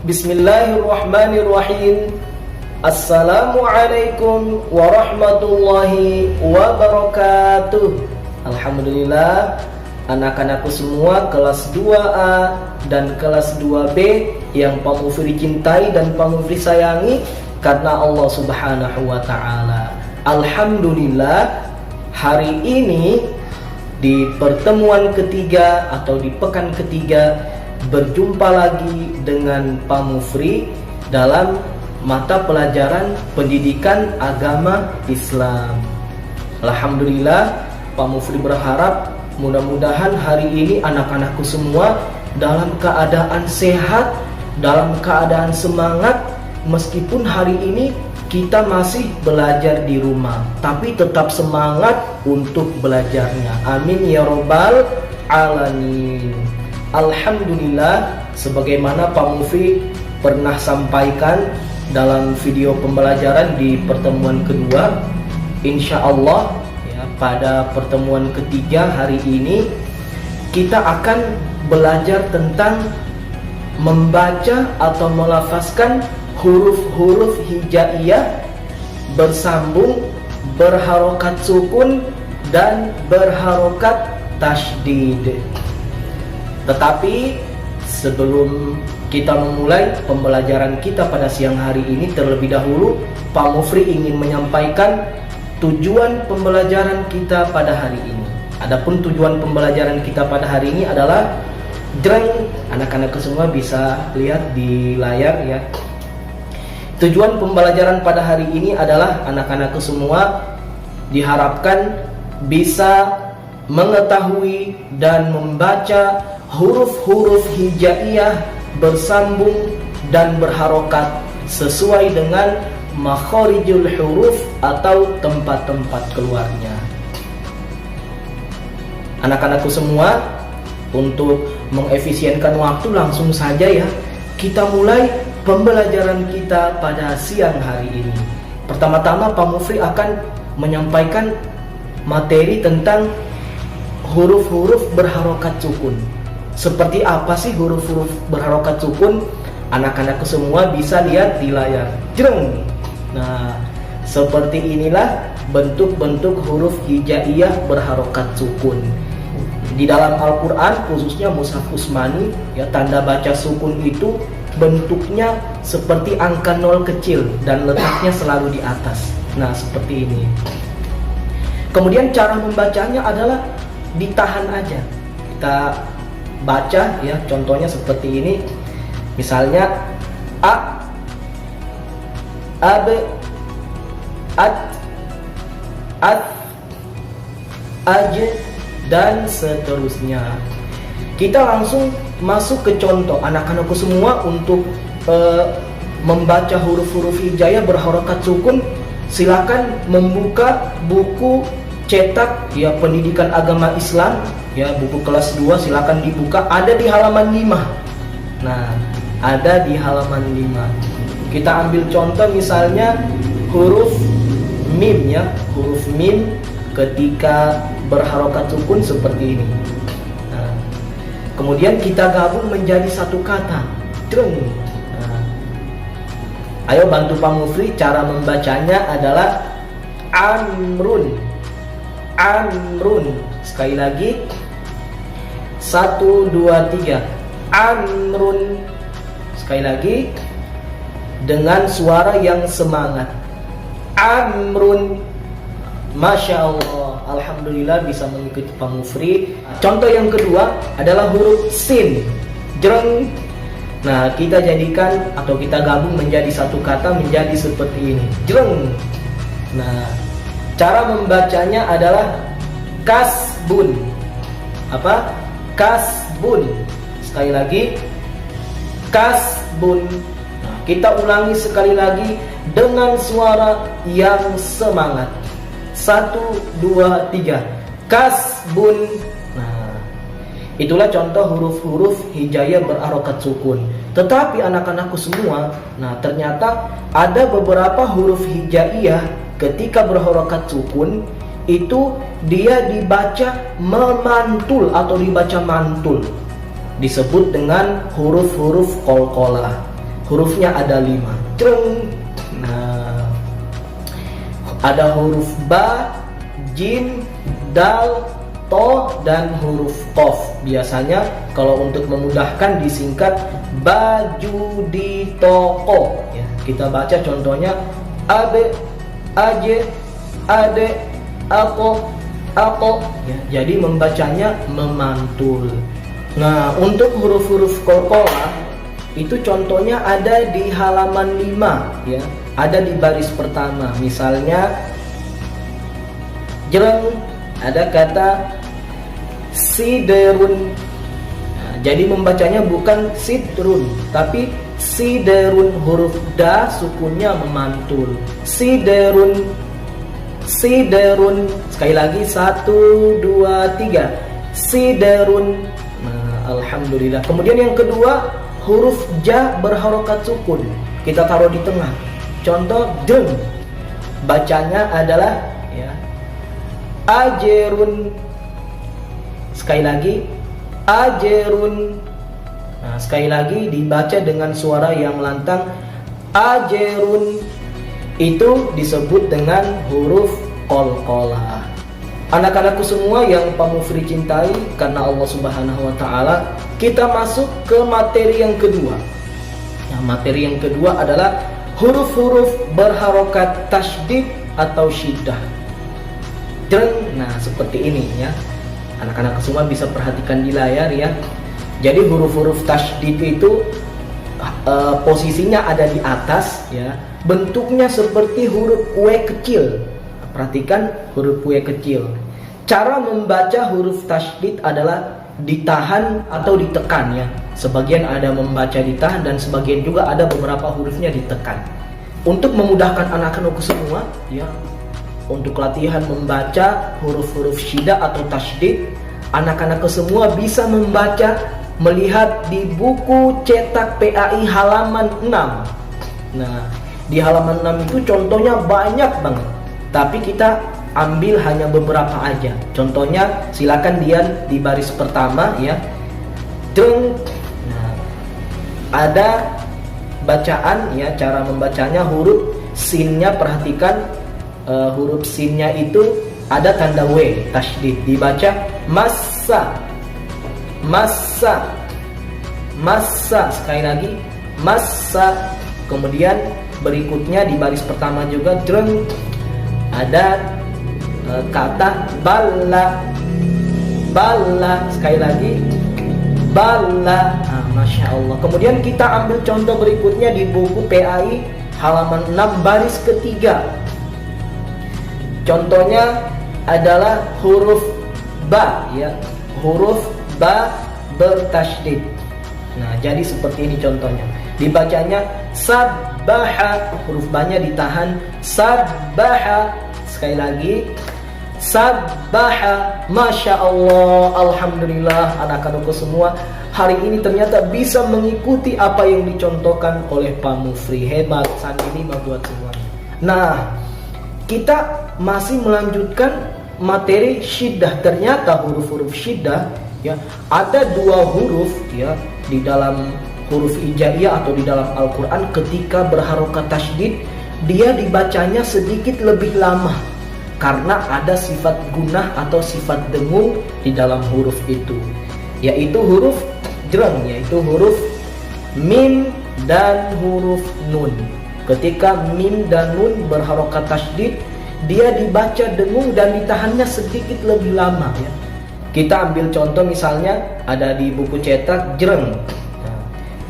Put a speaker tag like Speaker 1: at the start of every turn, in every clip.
Speaker 1: Bismillahirrahmanirrahim. Assalamualaikum warahmatullahi wabarakatuh. Alhamdulillah, anak-anakku semua kelas 2A dan kelas 2B yang Pak Mufri cintai dan Pak Mufri sayangi karena Allah Subhanahu wa taala. Alhamdulillah, hari ini di pertemuan ketiga atau di pekan ketiga berjumpa lagi dengan Pak Mufri dalam mata pelajaran pendidikan agama Islam. Alhamdulillah, Pak Mufri berharap mudah-mudahan hari ini anak-anakku semua dalam keadaan sehat, dalam keadaan semangat, meskipun hari ini kita masih belajar di rumah, tapi tetap semangat untuk belajarnya. Amin ya robbal alamin. Alhamdulillah, sebagaimana Pak Mufri pernah sampaikan dalam video pembelajaran di pertemuan kedua, insya Allah ya, pada pertemuan ketiga hari ini kita akan belajar tentang membaca atau melafazkan huruf-huruf hijaiyah bersambung, berharokat sukun dan berharokat tasydid. Tetapi sebelum kita memulai pembelajaran kita pada siang hari ini, terlebih dahulu Pak Mufri ingin menyampaikan tujuan pembelajaran kita pada hari ini. Adapun tujuan pembelajaran kita pada hari ini adalah anak-anak semua bisa lihat di layar ya. Tujuan pembelajaran pada hari ini adalah anak-anakku semua diharapkan bisa mengetahui dan membaca huruf-huruf hijaiyah bersambung dan berharokat sesuai dengan makharijul huruf atau tempat-tempat keluarnya. Anak-anakku semua, untuk mengefisienkan waktu langsung saja ya, kita mulai pembelajaran kita pada siang hari ini. Pertama-tama Pak Mufri akan menyampaikan materi tentang huruf-huruf berharokat sukun. Seperti apa sih huruf-huruf berharokat sukun? Anak-anakku semua bisa lihat di layar. Nah, seperti inilah bentuk-bentuk huruf hijaiyah berharokat sukun. Di dalam Al-Quran, khususnya Mushaf Utsmani, ya, tanda baca sukun itu bentuknya seperti angka 0 kecil dan letaknya selalu di atas. Nah, seperti ini. Kemudian cara membacanya adalah ditahan aja. Kita baca ya, contohnya seperti ini. Misalnya a, ab, ad, ad, aj, dan seterusnya. Kita langsung masuk ke contoh anak-anakku semua untuk membaca huruf-huruf hijaiyah berharokat sukun. Silakan membuka buku cetak ya pendidikan agama Islam ya, buku kelas 2 silakan dibuka, ada di halaman 5. Nah, ada di halaman 5. Kita ambil contoh misalnya huruf mim ya, huruf mim ketika berharokat sukun seperti ini. Nah, kemudian kita gabung menjadi satu kata. Nah, ayo bantu Pak Mufri, cara membacanya adalah amrun. Amrun. Sekali lagi, 1, 2, 3. Amrun. Sekali lagi, dengan suara yang semangat. Amrun. Masya Allah, alhamdulillah bisa mengikuti Pak Mufri. Contoh yang kedua adalah huruf sin. Jreng. Nah, kita jadikan atau kita gabung menjadi satu kata menjadi seperti ini. Jreng. Nah, cara membacanya adalah kasbun. Apa? Kasbun. Sekali lagi, kasbun. Nah, kita ulangi sekali lagi dengan suara yang semangat. 1, 2, 3. Kasbun. Nah, itulah contoh huruf-huruf hijaiyah berharokat sukun. Tetapi anak-anakku semua, nah ternyata ada beberapa huruf hijaiyah ketika berharokat sukun itu dia dibaca memantul atau dibaca mantul. Disebut dengan huruf-huruf qalqalah. hurufnya ada 5. Jreng. Nah, ada huruf ba, jim, dal, to, dan huruf qaf. Biasanya kalau untuk memudahkan disingkat baju di toko ya. Kita baca contohnya abe, aje, ade, ako, ya. Jadi membacanya memantul. Nah, untuk huruf-huruf qalqalah itu contohnya ada di halaman 5 ya. Ada di baris pertama. Misalnya jreng, ada kata siderun. Nah, jadi membacanya bukan sidrun, tapi siderun. Huruf da sukunnya memantul. Siderun, siderun. Sekali lagi 1, 2, 3. Siderun. Nah, alhamdulillah. Kemudian yang kedua, huruf ja berharokat sukun. Kita taruh di tengah. Contoh deng. Bacanya adalah ya, ajerun. Sekali lagi ajerun. Nah, sekali lagi dibaca dengan suara yang lantang, ajerun. Itu disebut dengan huruf qalqalah. Anak-anakku semua yang Pak Mufri cintai karena Allah Subhanahu wa taala, kita masuk ke materi yang kedua. Nah, materi yang kedua adalah huruf-huruf berharokat tasydid atau syiddah. Nah, seperti ini ya. Anak-anak semua bisa perhatikan di layar ya. Jadi huruf-huruf tasydid itu posisinya ada di atas ya. Bentuknya seperti huruf W kecil. Perhatikan huruf W kecil. Cara membaca huruf tasydid adalah ditahan atau ditekan ya. Sebagian ada membaca ditahan dan sebagian juga ada beberapa hurufnya ditekan. Untuk memudahkan anak-anakku semua ya, untuk latihan membaca huruf-huruf syiddah atau tasydid, anak-anakku semua bisa membaca melihat di buku cetak PAI halaman 6. Nah, di halaman 6 itu contohnya banyak banget, tapi kita ambil hanya beberapa aja. Contohnya silakan lihat di baris pertama ya. Nah, ada bacaan ya, cara membacanya huruf sinnya, perhatikan huruf sinnya itu ada tanda W tasydid, dibaca massa, massa, massa. Sekali lagi massa. Kemudian berikutnya di baris pertama juga dreng, ada kata balla, balla. Sekali lagi balla. Nah, Masya Allah. Kemudian kita ambil contoh berikutnya di buku PAI halaman 6 baris ketiga. Contohnya adalah huruf ba ya, huruf ba bertasydid. Nah, jadi seperti ini contohnya. Dibacanya sabbaha, huruf ba-nya ditahan, sabbaha. Sekali lagi sabbaha. Masya Allah, alhamdulillah anak-anakku semua hari ini ternyata bisa mengikuti apa yang dicontohkan oleh Pak Mufri. Hebat, sandi lima buat semuanya. Nah, kita masih melanjutkan materi syiddah. Ternyata huruf-huruf syiddah ya, ada 2 huruf ya di dalam huruf hijaiyah atau di dalam Al-Quran. Ketika berharokat tasydid, dia dibacanya sedikit lebih lama karena ada sifat gunah atau sifat dengung di dalam huruf itu, yaitu huruf jreng, yaitu huruf mim dan huruf nun. Ketika mim dan nun berharokat tasydid, dia dibaca dengung dan ditahannya sedikit lebih lama ya. Kita ambil contoh misalnya ada di buku cetak jreng. Nah,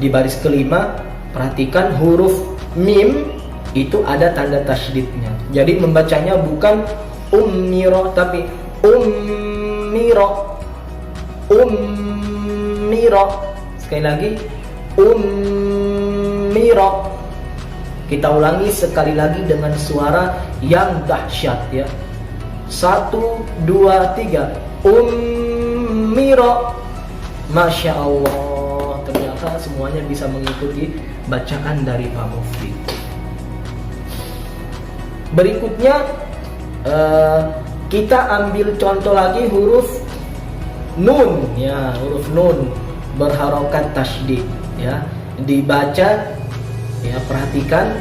Speaker 1: di baris kelima perhatikan huruf mim itu ada tanda tasydidnya. Jadi membacanya bukan ummiro tapi ummiro, ummiro. Sekali lagi ummiro. Kita ulangi sekali lagi dengan suara yang dahsyat ya. 1, 2, 3. Ummiro. Masya Allah, ternyata semuanya bisa mengikuti bacaan dari Pak Mufri. Berikutnya kita ambil contoh lagi huruf nun ya, huruf nun berharokat tasydid ya, dibaca Ya, perhatikan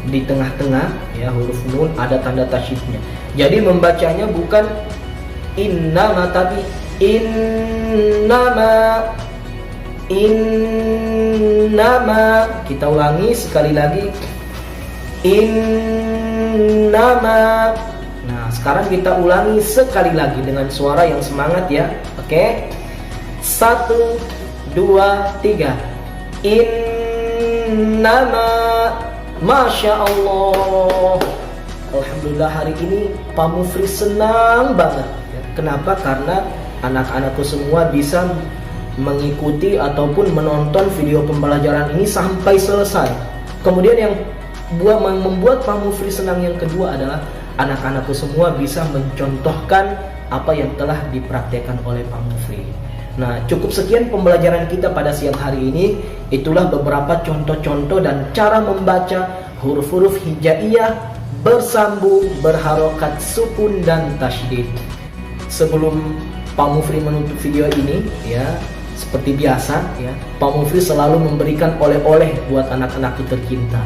Speaker 1: di tengah-tengah ya huruf nun ada tanda tasydidnya. Jadi membacanya bukan innama tapi innama. Innama. Kita ulangi sekali lagi. Innama. Nah, sekarang kita ulangi sekali lagi dengan suara yang semangat ya. Oke. 1, 2, 3. Innama. Masya Allah. Alhamdulillah hari ini Pak Mufri senang banget. Kenapa? Karena anak-anakku semua bisa mengikuti ataupun menonton video pembelajaran ini sampai selesai. Kemudian yang membuat Pak Mufri senang yang kedua adalah anak-anakku semua bisa mencontohkan apa yang telah dipraktekkan oleh Pak Mufri. Nah, cukup sekian pembelajaran kita pada siang hari ini. Itulah beberapa contoh-contoh dan cara membaca huruf-huruf hijaiyah bersambung, berharokat sukun dan tasydid. Sebelum Pak Mufri menutup video ini, ya, seperti biasa, ya, Pak Mufri selalu memberikan oleh-oleh buat anak-anakku tercinta.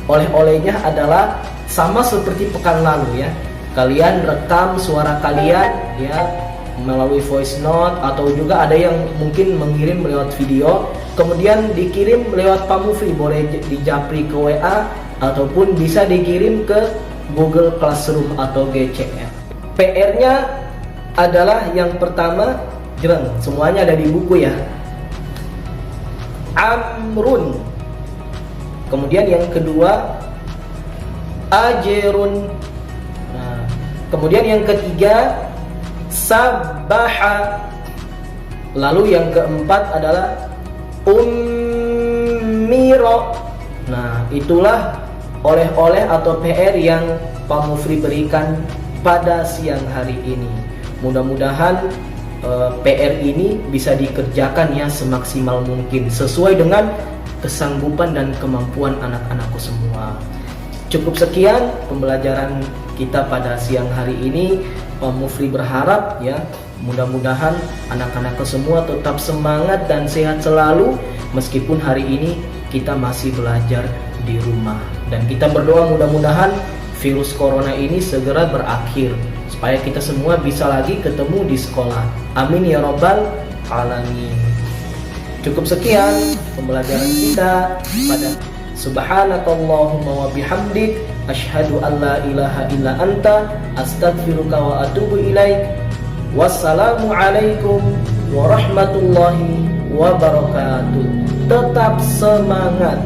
Speaker 1: Oleh-olehnya adalah sama seperti pekan lalu, ya. Kalian rekam suara kalian, ya, melalui voice note atau juga ada yang mungkin mengirim lewat video, kemudian dikirim lewat Pak Mufri, boleh dijapri ke WA ataupun bisa dikirim ke Google Classroom atau GC ya. PR-nya adalah yang pertama, semuanya ada di buku ya. Amrun. Kemudian yang kedua ajrun. Nah, kemudian yang ketiga sabbaha. Lalu yang keempat adalah ummiro. Nah, itulah oleh-oleh atau PR yang Pak Mufri berikan pada siang hari ini. Mudah-mudahan PR ini bisa dikerjakan ya semaksimal mungkin sesuai dengan kesanggupan dan kemampuan anak-anakku semua. Cukup sekian pembelajaran kita pada siang hari ini. Pak Mufri berharap ya mudah-mudahan anak-anakku semua tetap semangat dan sehat selalu meskipun hari ini kita masih belajar di rumah, dan kita berdoa mudah-mudahan virus corona ini segera berakhir supaya kita semua bisa lagi ketemu di sekolah. Amin ya robbal alamin. Cukup sekian pembelajaran kita pada subhanakallahumma wa bihamdik asyhadu an la ilaha illa anta astaghfiruka wa atubu ilaik. Wassalamu alaikum warahmatullahi wabarakatuh. Tetap semangat.